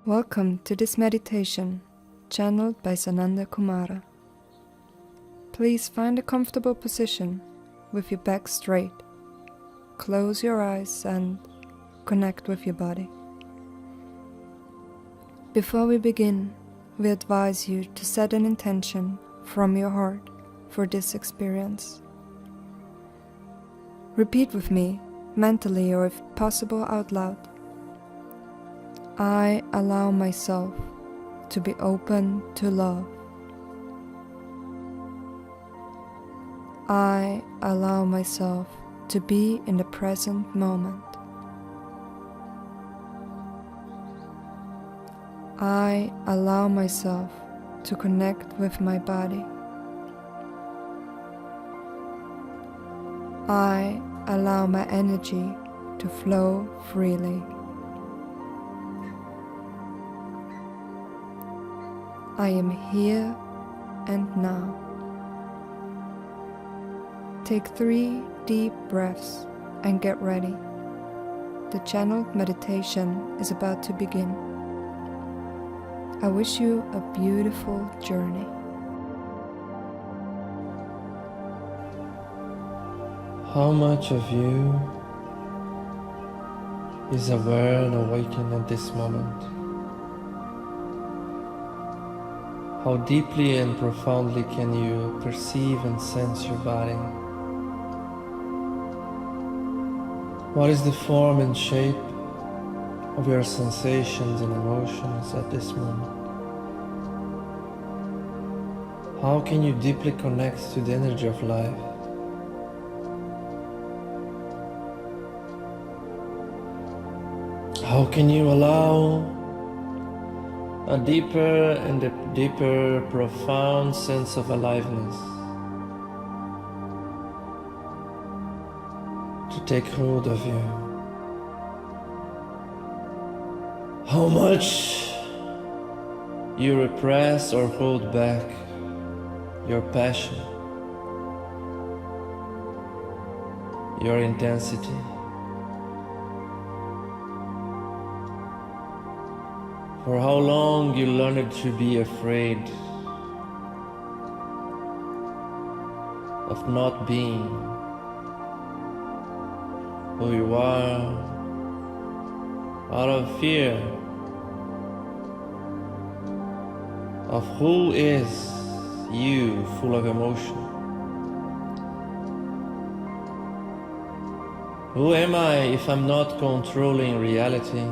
Welcome to this meditation, channeled by Sananda Kumara. Please find a comfortable position with your back straight. Close your eyes and connect with your body. Before we begin, we advise you to set an intention from your heart for this experience. Repeat with me, mentally or if possible out loud. I allow myself to be open to love. I allow myself to be in the present moment. I allow myself to connect with my body. I allow my energy to flow freely. I am here and now. Take 3 deep breaths and get ready. The channeled meditation is about to begin. I wish you a beautiful journey. How much of you is aware and awakened at this moment? How deeply and profoundly can you perceive and sense your body? What is the form and shape of your sensations and emotions at this moment? How can you deeply connect to the energy of life? How can you allow a deeper and a deeper, profound sense of aliveness to take hold of you? How much you repress or hold back your passion, your intensity? For how long you learned to be afraid of not being who you are, out of fear of who is you, full of emotion. Who am I if I'm not controlling reality?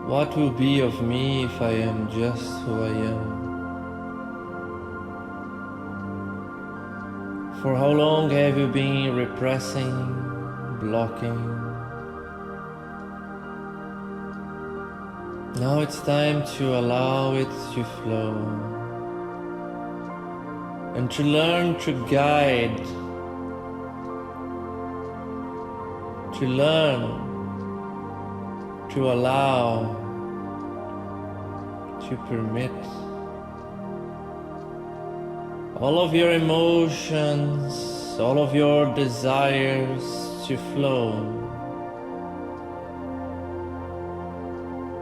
What will be of me if I am just who I am? For how long have you been repressing, blocking? Now it's time to allow it to flow and to learn to guide, to learn to allow, to permit all of your emotions, all of your desires to flow.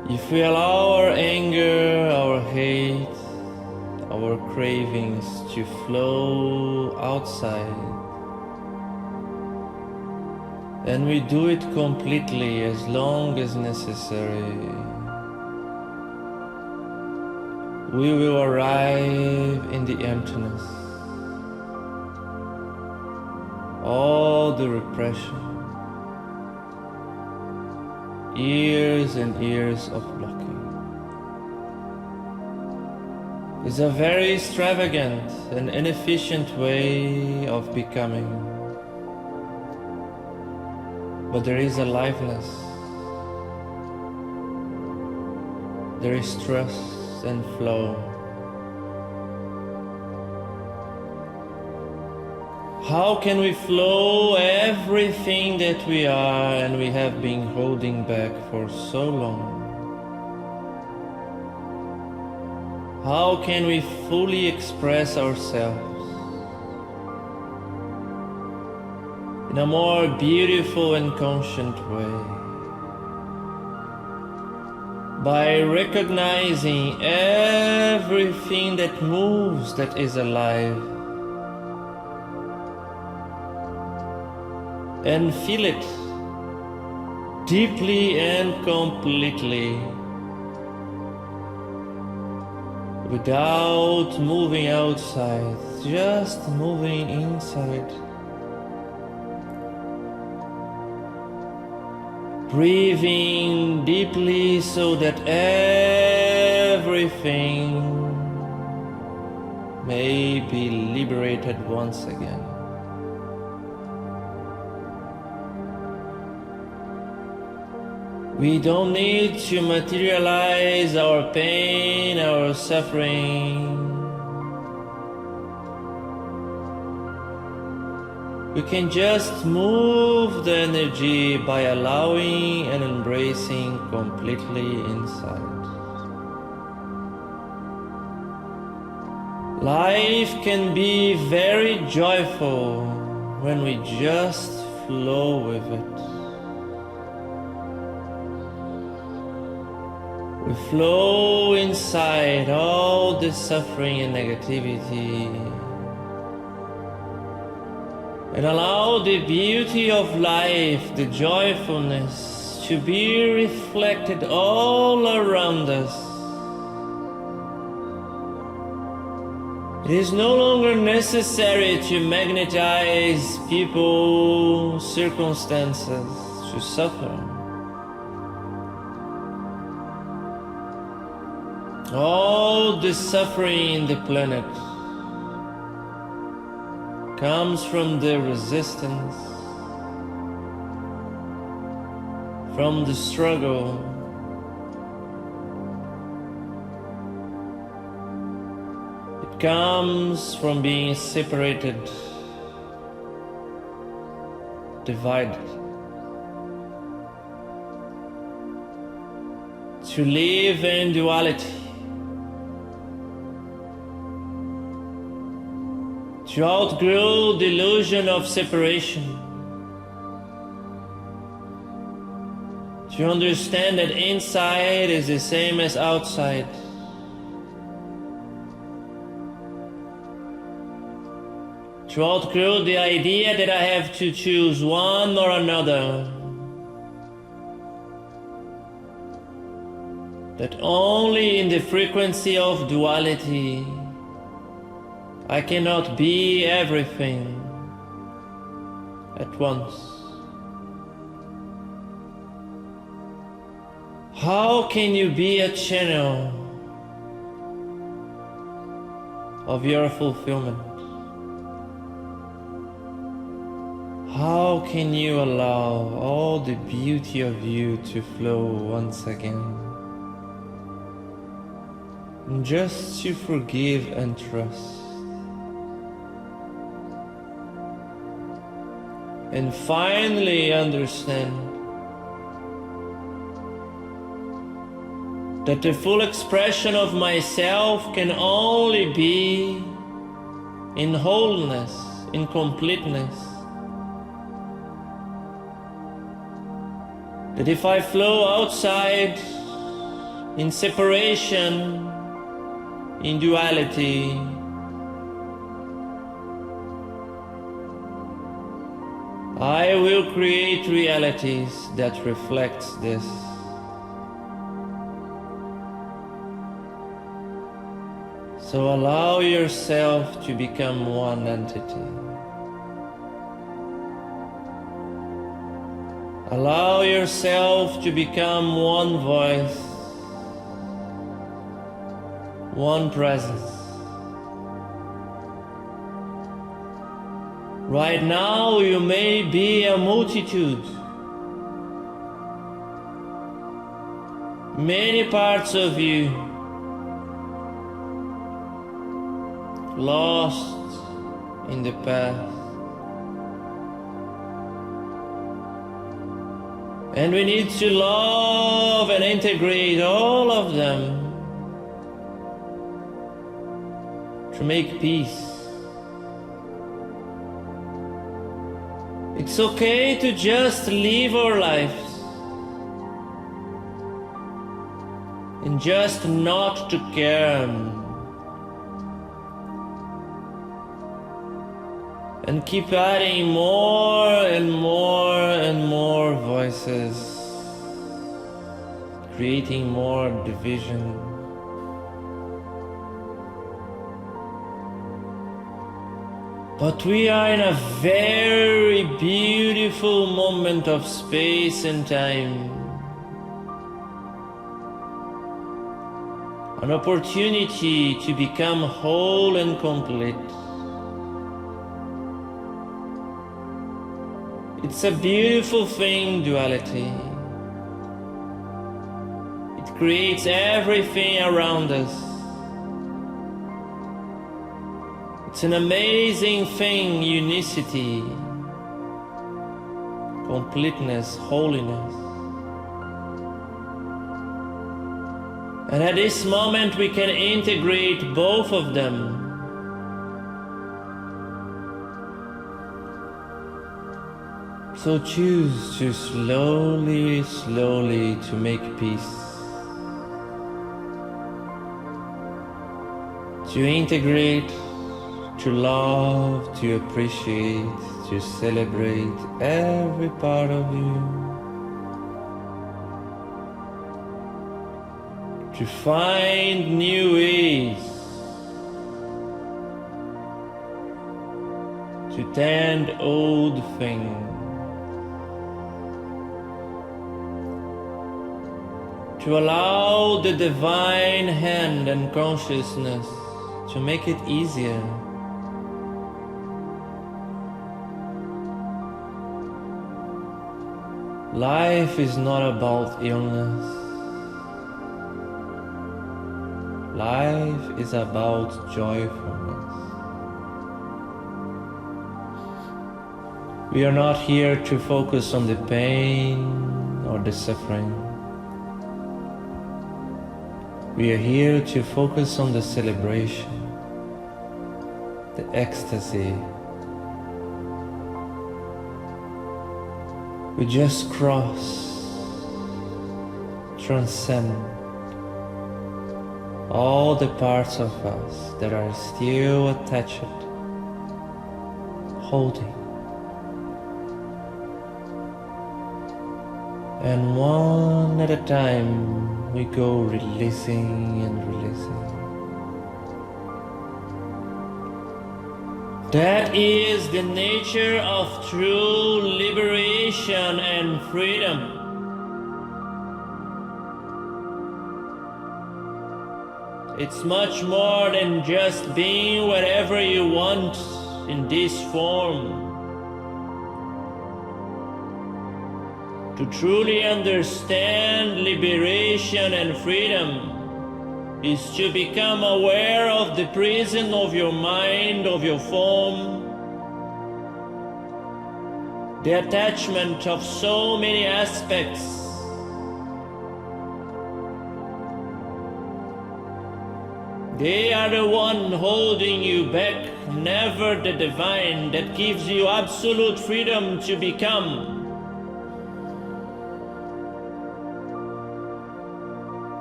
If we allow our anger, our hate, our cravings to flow outside, and we do it completely as long as necessary, we will arrive in the emptiness. All the repression, years and years of blocking, is a very extravagant and inefficient way of becoming. But there is aliveness, there is trust and flow. How can we flow everything that we are and we have been holding back for so long? How can we fully express ourselves in a more beautiful and conscient way? by recognizing everything that moves, that is alive, and feel it deeply and completely, without moving outside, just moving inside. Breathing deeply so that everything may be liberated once again. We don't need to materialize our pain, our suffering. We can just move the energy by allowing and embracing completely inside. Life can be very joyful when we just flow with it. We flow inside all the suffering and negativity and allow the beauty of life, the joyfulness, to be reflected all around us. It is no longer necessary to magnetize people, circumstances to suffer. All the suffering in the planet comes from the resistance, from the struggle, it comes from being separated, divided. To live in duality, to outgrow the illusion of separation, to understand that inside is the same as outside, to outgrow the idea that I have to choose one or another, that only in the frequency of duality I cannot be everything at once. How can you be a channel of your fulfillment? How can you allow all the beauty of you to flow once again? Just to forgive and trust. And finally understand that the full expression of myself can only be in wholeness, in completeness. That if I flow outside in separation, in duality, I will create realities that reflect this. So allow yourself to become one entity. Allow yourself to become one voice, one presence. Right now you may be a multitude, many parts of you lost in the past. And we need to love and integrate all of them to make peace. It's okay to just live our lives. and just not to care, and keep adding more and more and more voices, creating more division. But we are in a very beautiful moment of space and time. An opportunity to become whole and complete. It's a beautiful thing, duality. It creates everything around us. It's an amazing thing, unicity, completeness, holiness. And at this moment we can integrate both of them. So choose to slowly, slowly to make peace. To integrate, to love, to appreciate, to celebrate every part of you. To find new ways to tend old things. To allow the divine hand and consciousness to make it easier. Life is not about illness. Life is about joyfulness. We are not here to focus on the pain or the suffering. We are here to focus on the celebration, the ecstasy. We just cross, transcend all the parts of us that are still attached, holding. And one at a time, we go releasing and releasing. That is the nature of true liberation and freedom. It's much more than just being whatever you want in this form. To truly understand liberation and freedom is to become aware of the prison of your mind, of your form, the attachment of so many aspects. They are the one holding you back, never the divine that gives you absolute freedom to become.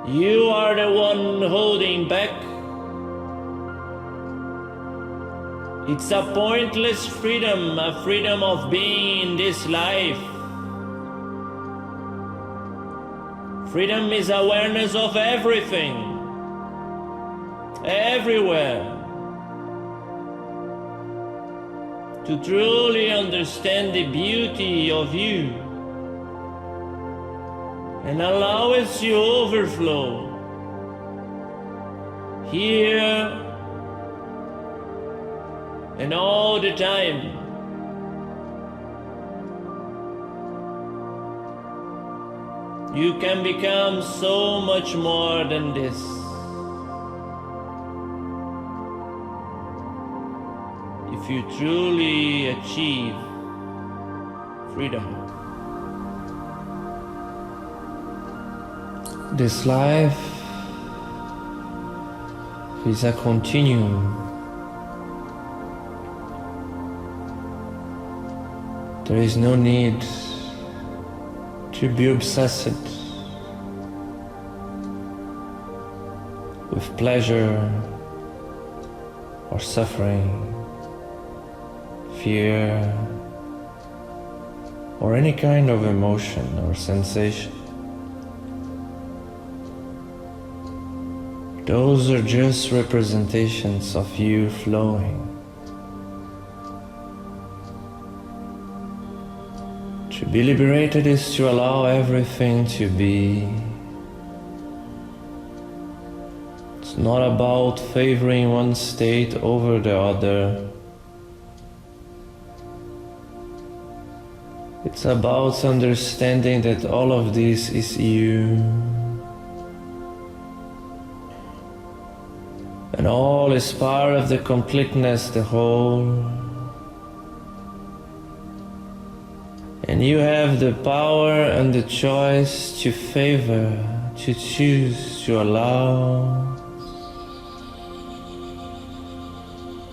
You are the one holding back. It's a pointless freedom, a freedom of being in this life. Freedom is awareness of everything, everywhere. To truly understand the beauty of you and allow it to overflow here and all the time. You can become so much more than this. If you truly achieve freedom. This life is a continuum. There is no need to be obsessed with pleasure or suffering, fear, or any kind of emotion or sensation. Those are just representations of you flowing. To be liberated is to allow everything to be. It's not about favoring one state over the other. It's about understanding that all of this is you. And all is part of the completeness, the whole. And you have the power and the choice to favor, to choose, to allow.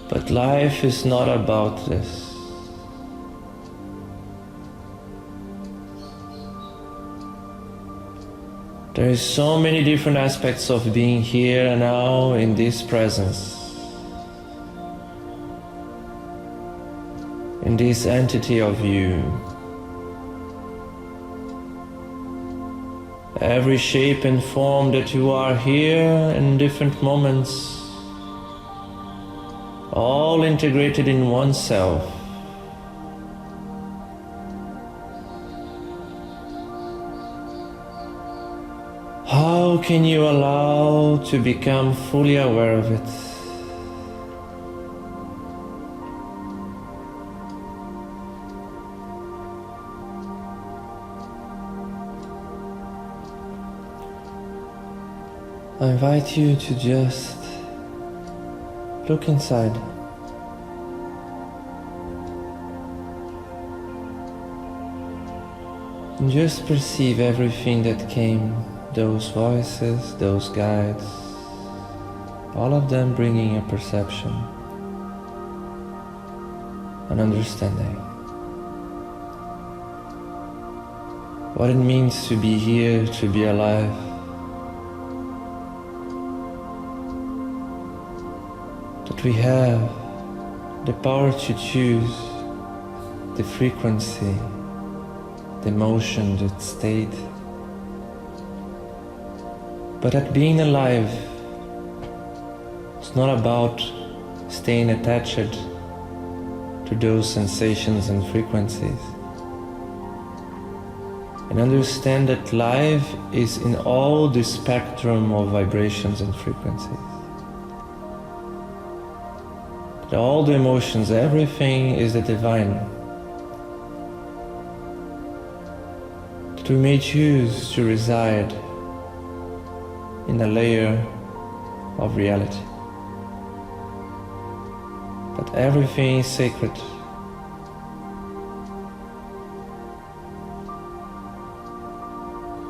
But life is not about this. There is so many different aspects of being here and now in this presence, in this entity of you. Every shape and form that you are here in different moments, all integrated in oneself. How can you allow to become fully aware of it? I invite you to just look inside. And just perceive everything that came. Those voices, those guides, all of them bringing a perception, an understanding. What it means to be here, to be alive. That we have the power to choose the frequency, the emotion, the state. But at being alive, it's not about staying attached to those sensations and frequencies. And understand that life is in all the spectrum of vibrations and frequencies. That all the emotions, everything is the divine. That we may choose to reside in a layer of reality. But everything is sacred.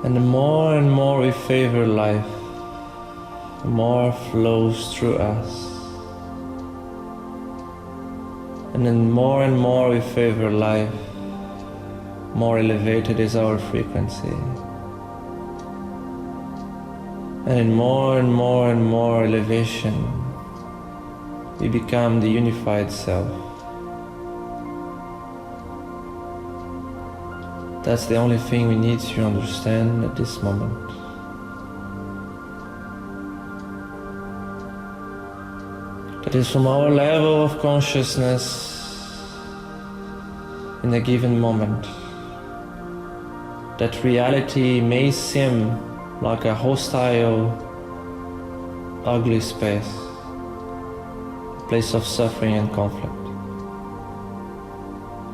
And the more we favor life, the more flows through us. And then more we favor life, more elevated is our frequency. And in more elevation, we become the unified self. That's the only thing we need to understand at this moment. That is from our level of consciousness in a given moment, that reality may seem like a hostile, ugly space, a place of suffering and conflict,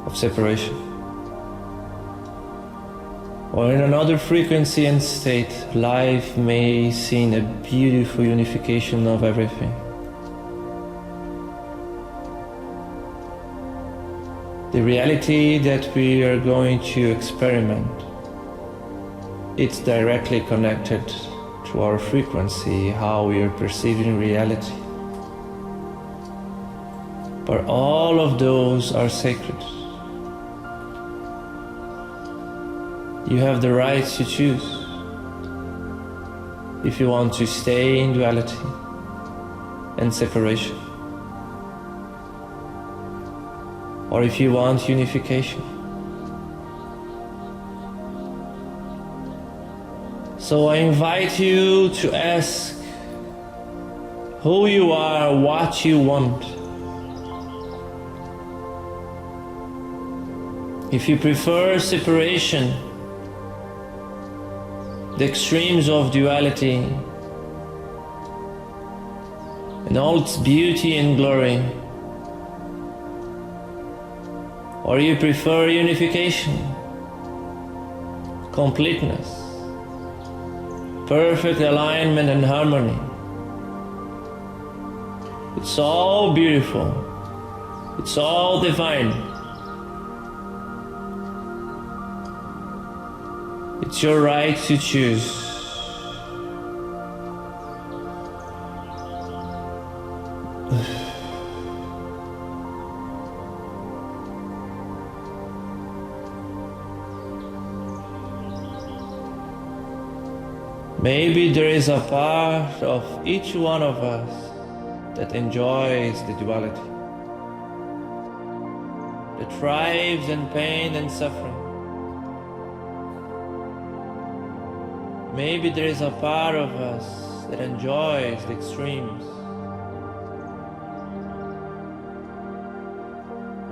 of separation. Or in another frequency and state, life may seem a beautiful unification of everything. The reality that we are going to experiment, it's directly connected to our frequency, how we are perceiving reality. But all of those are sacred. You have the right to choose. if you want to stay in duality and separation, or if you want unification. So I invite you to ask who you are, what you want. If you prefer separation, the extremes of duality and all its beauty and glory, or you prefer unification, completeness, perfect alignment and harmony, it's all beautiful, it's all divine. It's your right to choose. Maybe there is a part of each one of us that enjoys the duality, that thrives in pain and suffering. Maybe there is a part of us that enjoys the extremes.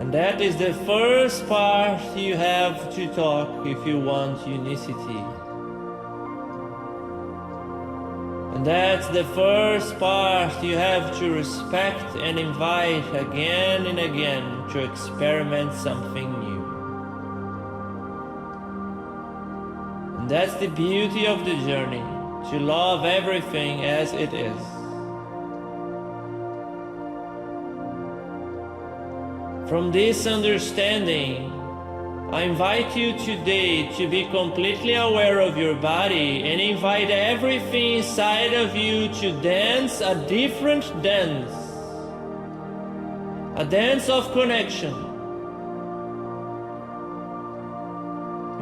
And that is the first part you have to talk if you want unicity. And that's the first part you have to respect and invite again and again to experiment something new. And that's the beauty of the journey, to love everything as it is. From this understanding, I invite you today to be completely aware of your body and invite everything inside of you to dance a different dance, a dance of connection.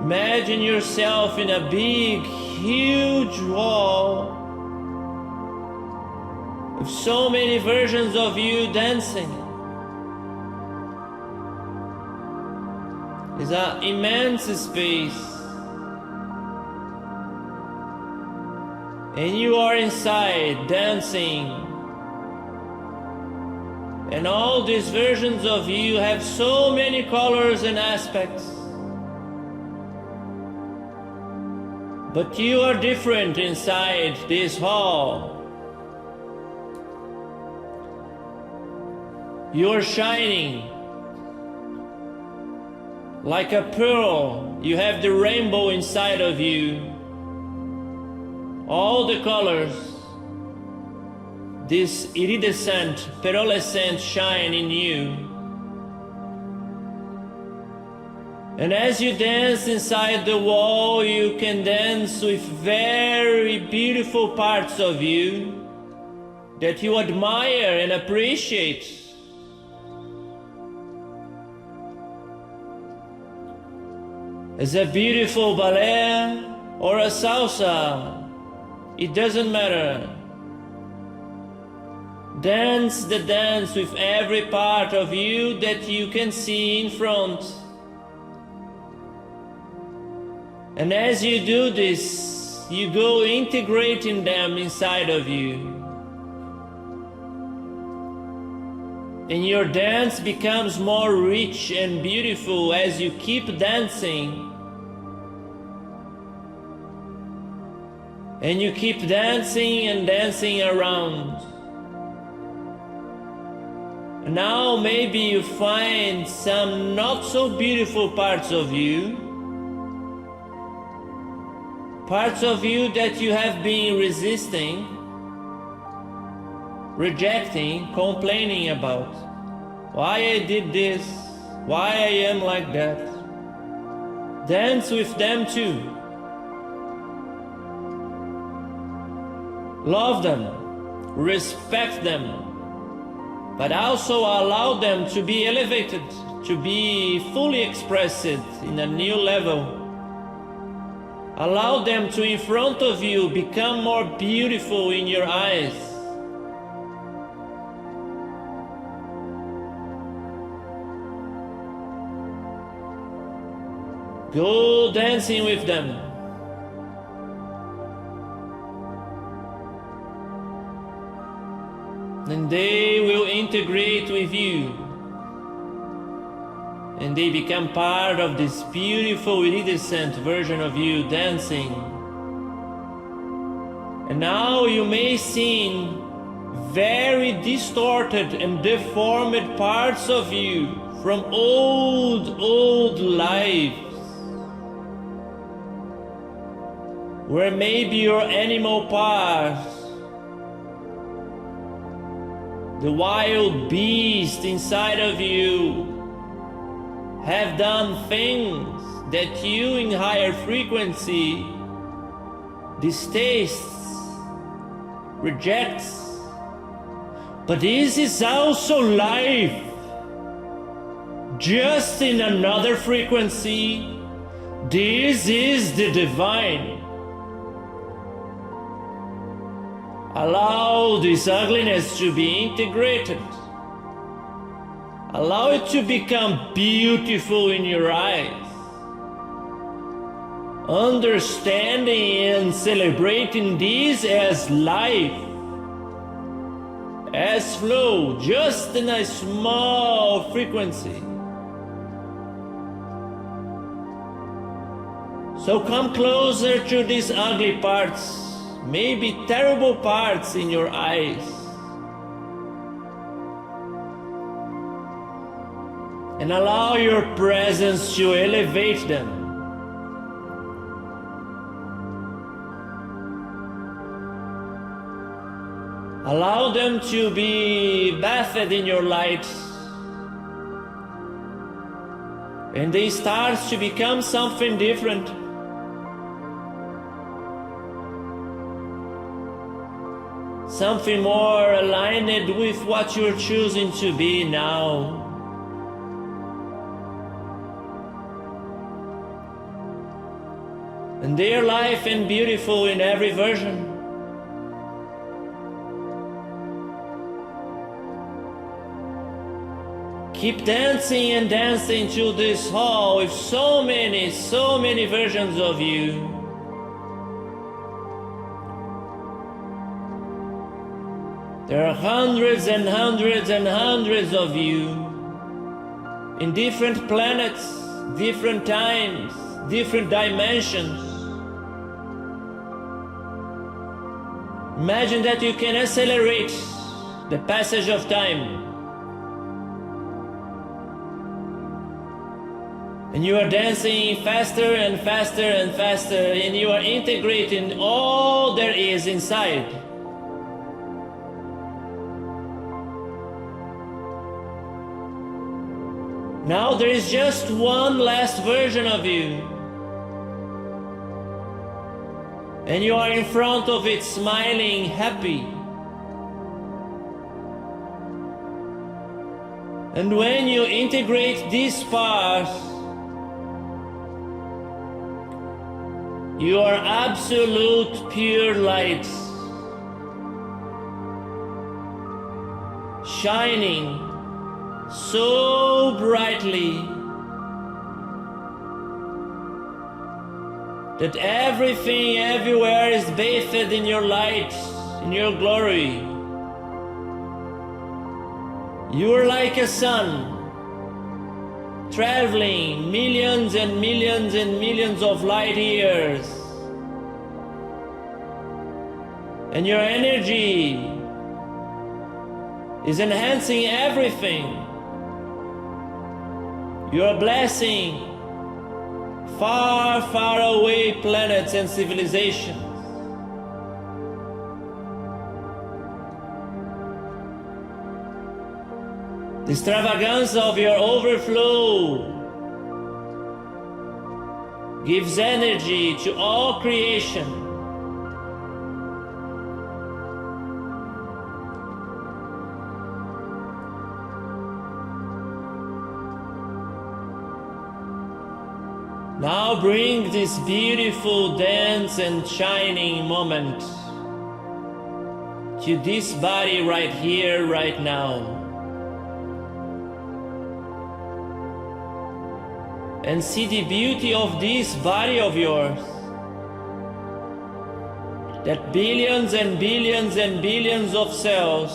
Imagine yourself in a big, huge wall with so many versions of you dancing. It's an immense space, and you are inside dancing, and all these versions of you have so many colors and aspects, but you are different inside this hall. You are shining like a pearl. You have the rainbow inside of you, all the colors, this iridescent, pearlescent shine in you. And as you dance inside the wall, you can dance with very beautiful parts of you that you admire and appreciate. As a beautiful ballet or a salsa, it doesn't matter. Dance the dance with every part of you that you can see in front. And as you do this, you go integrating them inside of you. And your dance becomes more rich and beautiful as you keep dancing. And you keep dancing and dancing around. And now maybe you find some not so beautiful parts of you. Parts of you that you have been resisting, rejecting, complaining about. Why I did this, why I am like that. Dance with them too. Love them, respect them, but also allow them to be elevated, to be fully expressed in a new level. Allow them to, in front of you, become more beautiful in your eyes. Go dancing with them. And they will integrate with you. And they become part of this beautiful iridescent version of you dancing. And now you may see very distorted and deformed parts of you from old lives, where maybe your animal parts, the wild beast inside of you, have done things that you in higher frequency distastes, rejects. But this is also life, just in another frequency. This is the divine. Allow this ugliness to be integrated. Allow it to become beautiful in your eyes. Understanding and celebrating this as life, as flow, just in a small frequency. So come closer to these ugly parts, maybe terrible parts in your eyes, and allow your presence to elevate them. Allow them to be bathed in your light, and they start to become something different. Something more aligned with what you're choosing to be now. And they are life and beautiful in every version. Keep dancing and dancing to this hall with so many versions of you. There are hundreds and hundreds and hundreds of you in different planets, different times, different dimensions. Imagine that you can accelerate the passage of time. And you are dancing faster and faster and faster, and you are integrating all there is inside. Now there is just one last version of you, and you are in front of it smiling, happy. And when you integrate these parts, you are absolute pure light, shining so brightly that everything everywhere is bathed in your light, in your glory. You are like a sun, traveling millions and millions and millions of light years, and your energy is enhancing everything. You are blessing far, far away planets and civilizations. The extravagance of your overflow gives energy to all creation. Now bring this beautiful dance and shining moment to this body right here, right now. And see the beauty of this body of yours. That billions and billions and billions of cells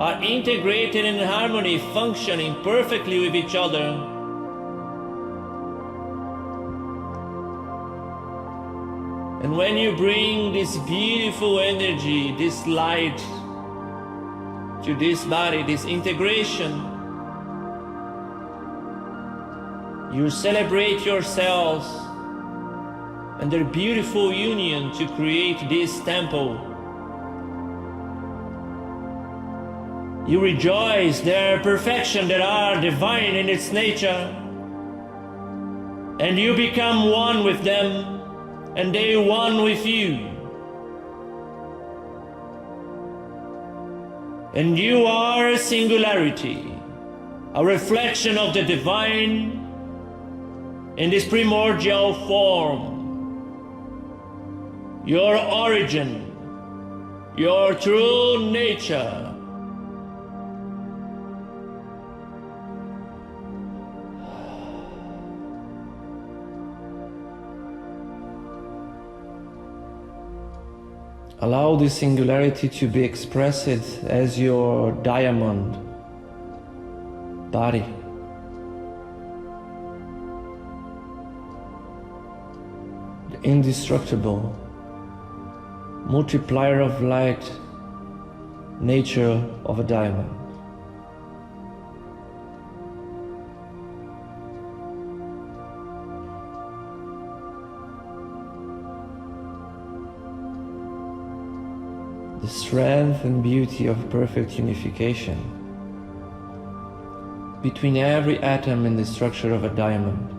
are integrated in harmony, functioning perfectly with each other. And when you bring this beautiful energy, this light to this body, this integration, you celebrate yourselves and their beautiful union to create this temple. You rejoice their perfection that are divine in its nature, and you become one with them, and they one with you. And you are a singularity, a reflection of the divine in this primordial form. Your origin, your true nature. Allow this singularity to be expressed as your diamond body. The indestructible multiplier of light nature of a diamond. The strength and beauty of perfect unification between every atom in the structure of a diamond.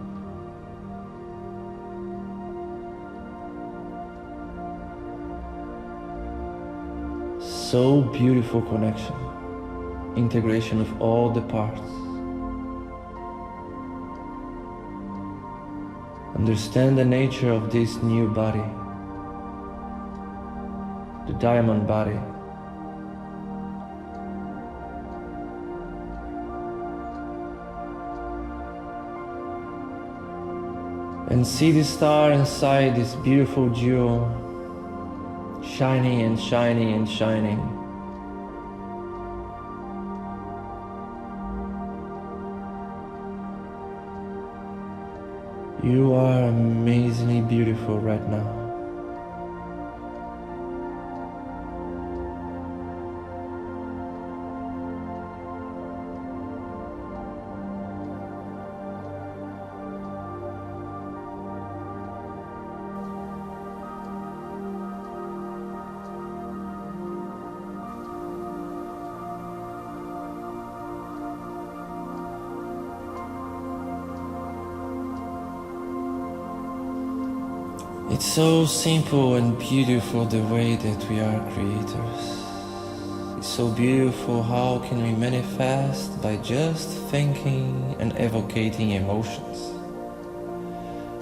So beautiful connection, integration of all the parts. Understand the nature of this new body, the diamond body. And see the star inside this beautiful jewel, shining and shining and shining. You are amazingly beautiful right now. It's so simple and beautiful the way that we are creators. It's so beautiful how can we manifest by just thinking and evocating emotions.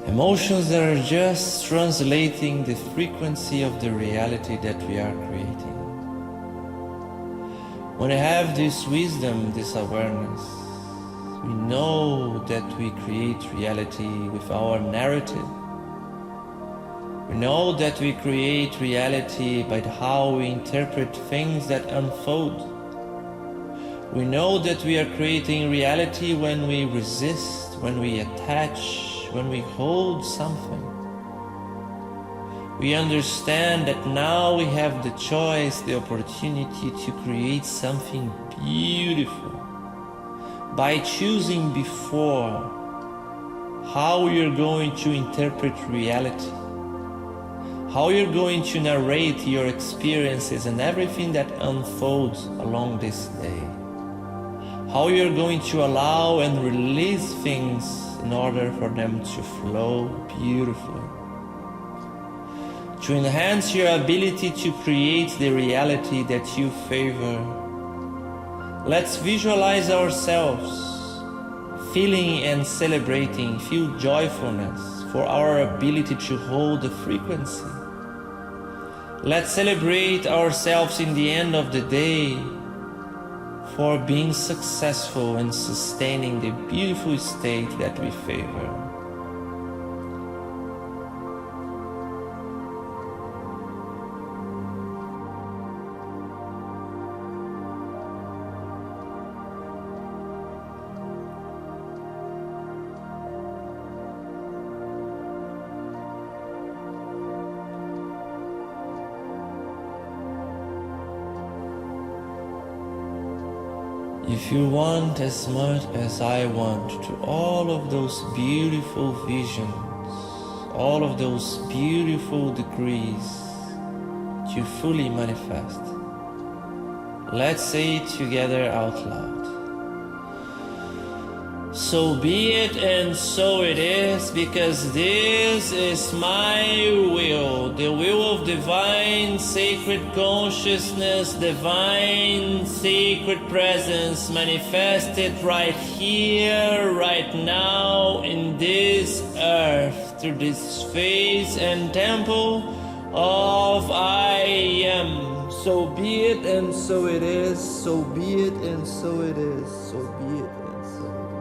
Emotions that are just translating the frequency of the reality that we are creating. When I have this wisdom, this awareness, we know that we create reality with our narrative. We know that we create reality by how we interpret things that unfold. We know that we are creating reality when we resist, when we attach, when we hold something. We understand that now we have the choice, the opportunity to create something beautiful by choosing before how you're going to interpret reality, how you're going to narrate your experiences and everything that unfolds along this day, how you're going to allow and release things in order for them to flow beautifully, to enhance your ability to create the reality that you favor. Let's visualize ourselves feeling and celebrating, feel joyfulness for our ability to hold the frequency. Let's celebrate ourselves in the end of the day for being successful and sustaining the beautiful state that we favor. If you want as much as I want to all of those beautiful visions, all of those beautiful degrees to fully manifest, let's say it together out loud. So be it and so it is, because this is my will, the will of divine sacred consciousness, divine sacred presence manifested right here, right now in this earth, through this space and temple of I am. So be it and so it is, so be it and so it is, so be it and so it is.